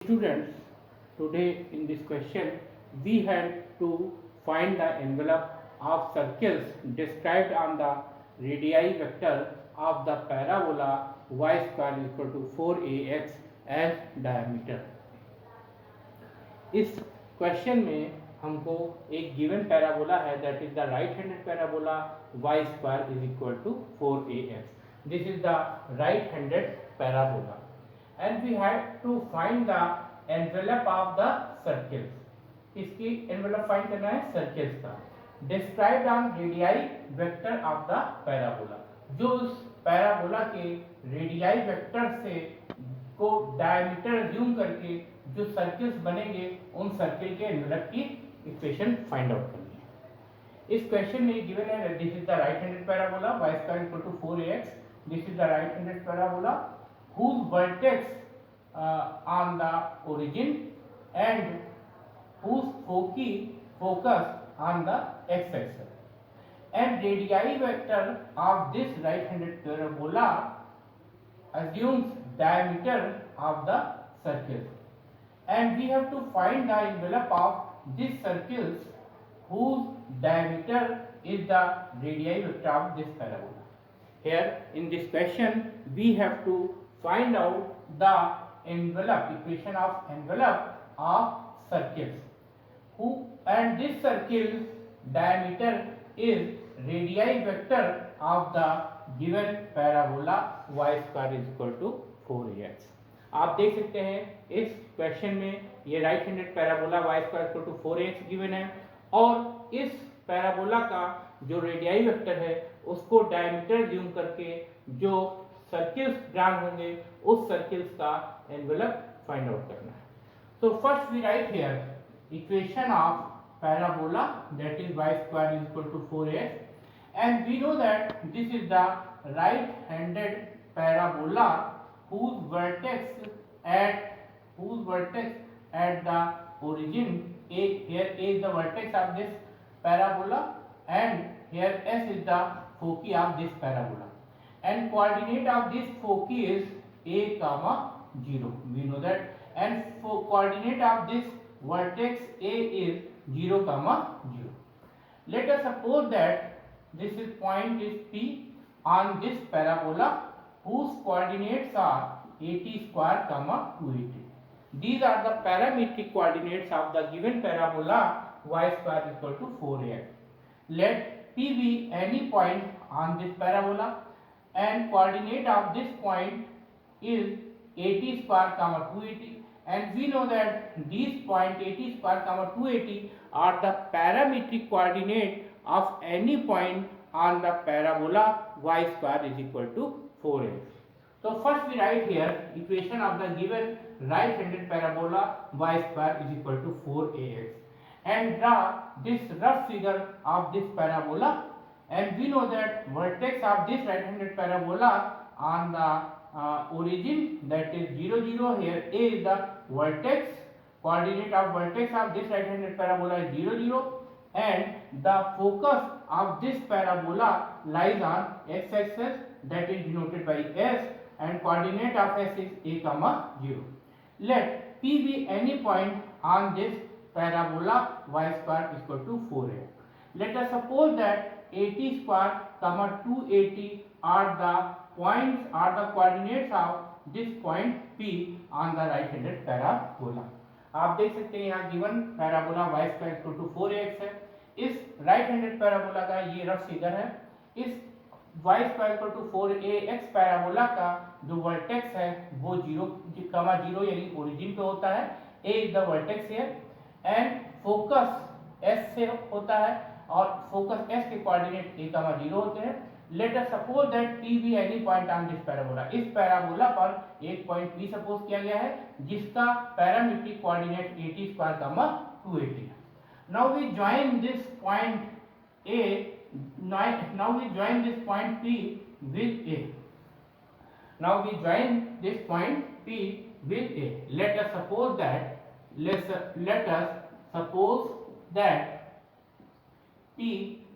Students, today in this question we have to find the envelope of circles described on the radii vector of the parabola y square is equal to 4ax as diameter. इस question में हमको एक given parabola है that is the right handed parabola y square is equal to 4ax. This is the right handed parabola and we have to find the envelope of the circles. इसकी envelope find करना है circles का. Described on radii vector of the parabola. जो उस parabola के radii vector से को diameter assume करके जो सर्कल्स बनेंगे उन सर्कल के एनवेलप की इक्वेशन फाइंड आउट करनी है. इस क्वेश्चन में गिवन है this is the right handed parabola y square equal to 4ax. This is the right handed parabola whose vertex on the origin and whose focus on the x-axis, and radii vector of this right-handed parabola assumes diameter of the circle, and we have to find the envelope of these circles whose diameter is the radii vector of this parabola. Here in this question we have to find out the envelope, equation of envelope of circles, who and this circle diameter is radii vector of the given parabola y square is equal to 4ax. आप देख सकते हैं इस question में ये right handed parabola y square equal to 4ax given है और इस पैराबोला का जो रेडियाई वेक्टर है उसको डायमीटर ज्यूम करके जो सर्किल्स ड्रॉन होंगे उस सर्किल्स का एनवेलप फाइंड आउट करना है. So first we write here equation of parabola that is y square is equal to 4ax and we know that this is the right handed parabola whose vertex at the origin a, here a is the vertex of this parabola and here s is the foci of this parabola, and coordinate of this foci is a comma 0. We know that, and for coordinate of this vertex a is 0 comma 0. Let us suppose that this is point is p on this parabola whose coordinates are 80 square comma 280. These are the parametric coordinates of the given parabola y square is equal to 4ax. Let p be any point on this parabola and coordinate of this point is 80 square comma 280, and we know that these point 80 square comma 280 are the parametric coordinate of any point on the parabola y square is equal to 4ax. So first we write here equation of the given right handed parabola y square is equal to 4ax and draw this rough figure of this parabola, and we know that vertex of this right handed parabola on the origin that is 0 0. Here a is the vertex, coordinate of vertex of this right handed parabola is 0 0, and the focus of this parabola lies on x axis that is denoted by s, and coordinate of s is a comma 0. Let p be any point on this parabola y square is equal to 4a. Let us suppose that 80 square comma 280 are the points, are the coordinates of this point p on the right handed parabola. आप देख सकते हैं यहाँ given parabola y square equal to 4ax है. इस right handed parabola का ये rough figure है. इस y square equal to 4ax parabola का जो वर्टेक्स है वो 0 कमा 0 यानी ओरिजिन पे होता है. a is the vertex here and focus s से होता है और फोकस s के कोऑर्डिनेट a कमा 0 होते हैं. Let us suppose that p be any point on this parabola. इस पैराबोला पर एक पॉइंट p सपोज किया गया है जिसका पैरामीट्रिक कोऑर्डिनेट 80 स्क्वायर कमा 280 है. Now we join this point a. Now we join this point P with A. Now we join this point P with A. Let us suppose that P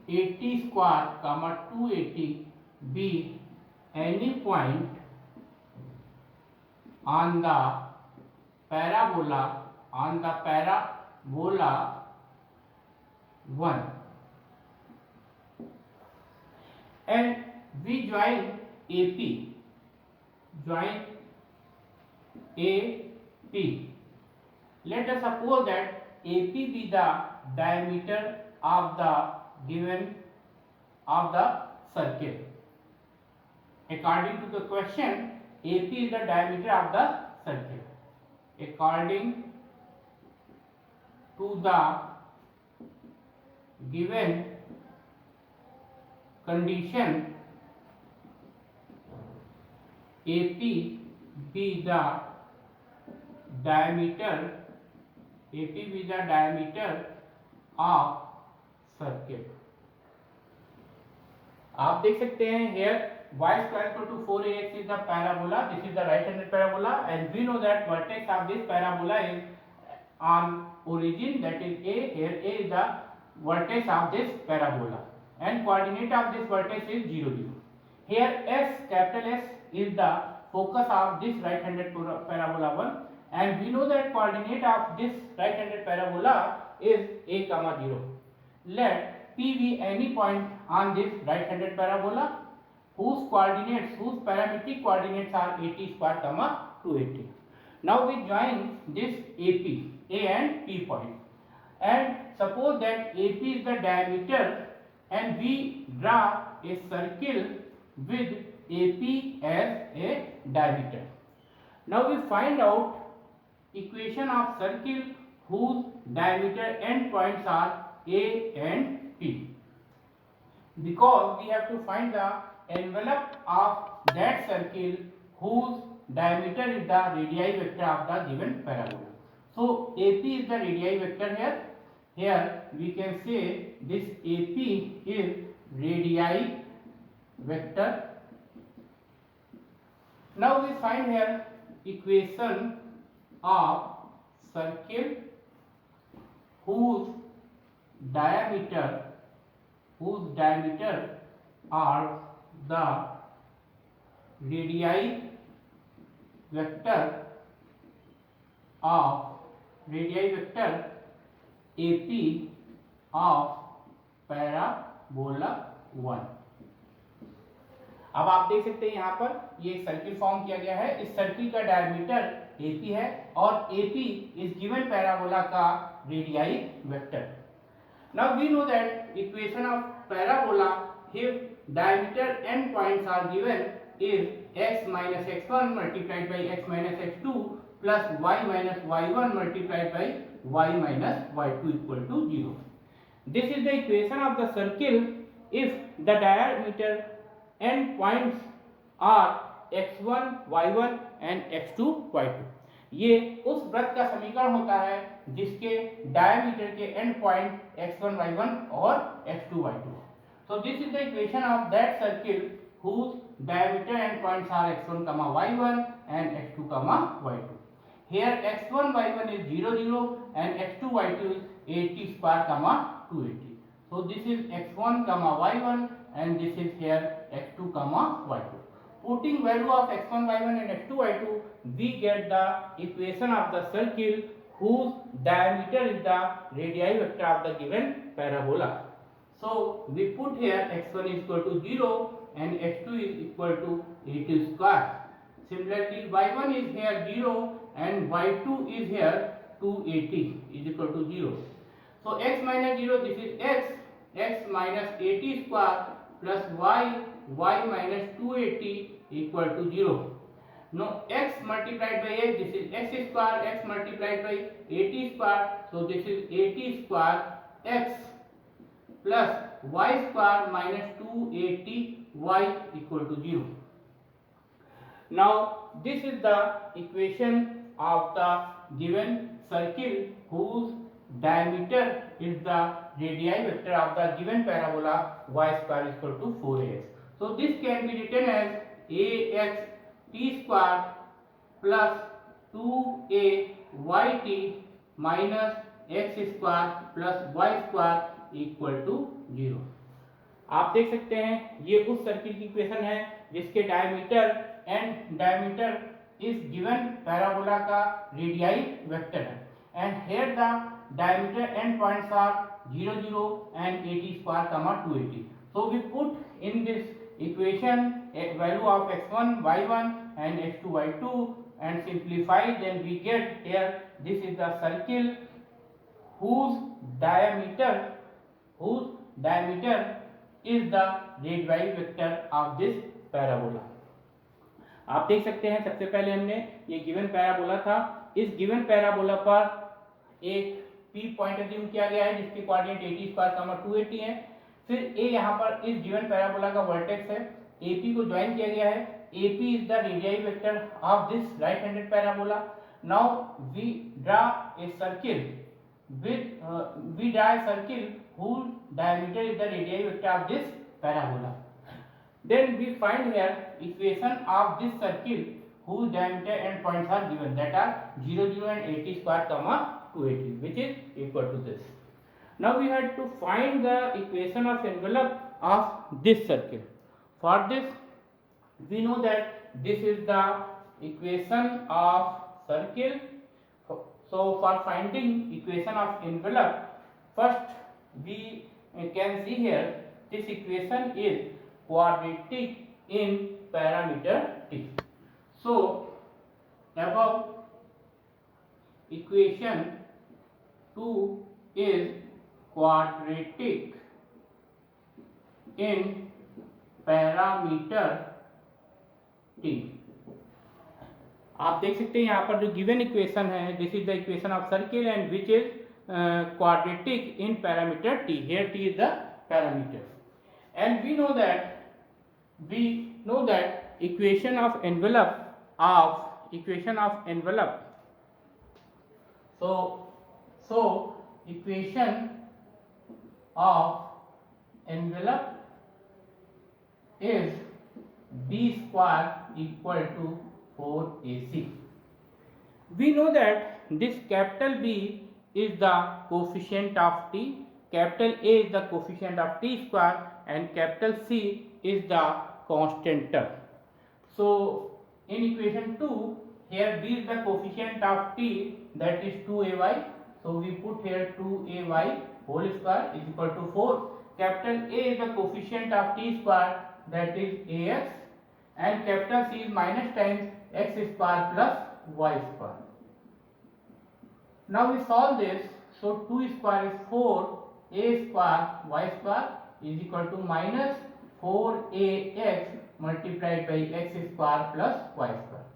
80 square comma 280 be any point on the parabola, on the parabola 1, and we join AP, join AP. Let us suppose that AP be the diameter of the given of the circle. According to the question, AP is the diameter of the circle. According to the given condition, AP be the diameter, AP be the diameter of circle. आप देख सकते हैं here y square equal to 4ax is the parabola. This is the right-handed parabola, and we know that vertex of this parabola is on origin, that is A. Here A is the vertex of this parabola, and coordinate of this vertex is 0, 0. Here S, capital S, is the focus of this right-handed parabola 1, and we know that coordinate of this right-handed parabola is A, 0. Let P be any point on this right-handed parabola whose coordinates, whose parametric coordinates are 80 square, 280. Now we join this AP, A and P point, and suppose that AP is the diameter, and we draw a circle with AP as a diameter. Now we find out equation of circle whose diameter endpoints are A and P, because we have to find the envelope of that circle whose diameter is the radii vector of the given parabola. So AP is the radii vector here. Here we can say this AP is radii vector. Now we find here equation of circle whose diameter are the radii vector AP of parabola 1. अब आप देख सकते हैं यहाँ पर ये एक circle form किया गया है. इस सर्किल का डायमीटर AP है और AP इस गिवन पैराबोला का radii vector. Now we know that equation of parabola, if diameter end points are given, is x minus x1 multiplied by x minus x2 plus y minus y1 multiplied by y minus y2 equal to 0. This is the equation of the circle if the diameter end points are x1, y1 and x2, y2. ये उस वृत्त का समीकरण होता है जिसके diameter के and point x1, y1 और x2, y2. So this is the equation of that circle whose diameter end points are x1, y1 and x2, y2. Here x1, y1 is 0, 0 and x2, y2 is 80 square, 280. So this is x1, y1 and this is here x2, y2. Putting value of x1, y1 and x2, y2, we get the equation of the circle whose diameter is the radii vector of the given parabola. So we put here x1 is equal to 0 and x2 is equal to 80 square. Similarly, y1 is here 0 and y2 is here 280 is equal to 0. So x minus 0, this is x minus 80 square plus y minus 280 equal to 0. Now x multiplied by x, this is x square, x multiplied by 80 square, so this is 80 square x plus y square minus 280 y equal to 0. Now this is the equation of the given circle whose diameter is the radii vector of the given parabola y square is equal to 4ax. So this can be written as ax t square plus 2ayt minus x square plus y square equal to 0. आप देख सकते हैं ये उस circle की equation है जिसके diameter इस गिवन पैराबोला का रेडियाई वेक्टर है and here the diameter end points are 0 0 and 80 square comma 280. So we put in this equation a value of x1 y1 and x2 y2 and simplify, then we get here this is the circle whose diameter is the radii vector of this parabola. आप देख सकते हैं सबसे पहले हमने ये given parabola था, इस गिवन पैराबोला पर एक P पॉइंट अज्यूम किया गया है जिसके कोऑर्डिनेट 80 स्क्वायर 280 है। फिर A यहाँ पर इस गिवन पैराबोला का वर्टेक्स है, AP को ज्वाइन किया गया है, AP is the radii vector of this right handed parabola. Now we draw a circle whose diameter is the radii vector of this parabola. Then we find here equation of this circle whose diameter and points are given, that are 0 0 and 80 square 280, which is equal to this. Now we have to find the equation of envelope of this circle. For this we know that this is the equation of circle. So for finding equation of envelope, first we can see here this equation is quadratic in parameter t. So above equation 2 is quadratic in parameter t. आप देख सकते हैं यहाँ पर जो given equation है, this is the equation of circle and which is quadratic in parameter t. Here t is the parameter, and we know that equation of envelope so equation of envelope is b square equal to 4ac. We know that this capital B is the coefficient of t, capital A is the coefficient of t square, and capital C is the constant term. So in equation 2, here B is the coefficient of t, that is 2ay. So we put here 2ay whole square is equal to 4. Capital A is the coefficient of t square, that is ax, and capital C is minus times x square plus y square. Now we solve this. So 2 square is 4, a square y square is equal to minus 4ax multiplied by x square plus y square.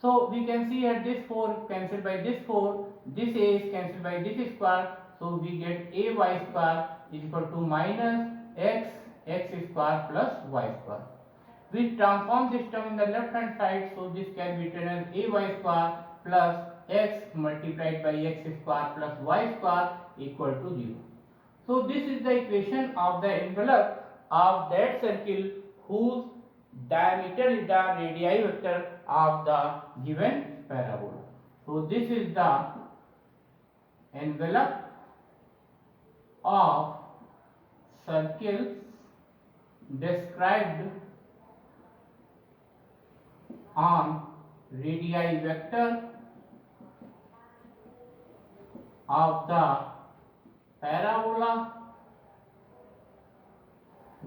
So we can see here this 4 cancelled by this 4, this a is cancelled by this square, so we get ay square is equal to minus x square plus y square. We transform this term in the left hand side, so this can be written as ay square plus x multiplied by x square plus y square equal to 0. So this is the equation of the envelope of that circle whose diameter is the radii vector of the given parabola. So this is the envelope of circles described on radii vector of the parabola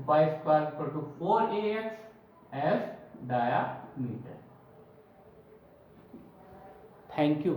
y square equal to 4ax as diameter. Thank you.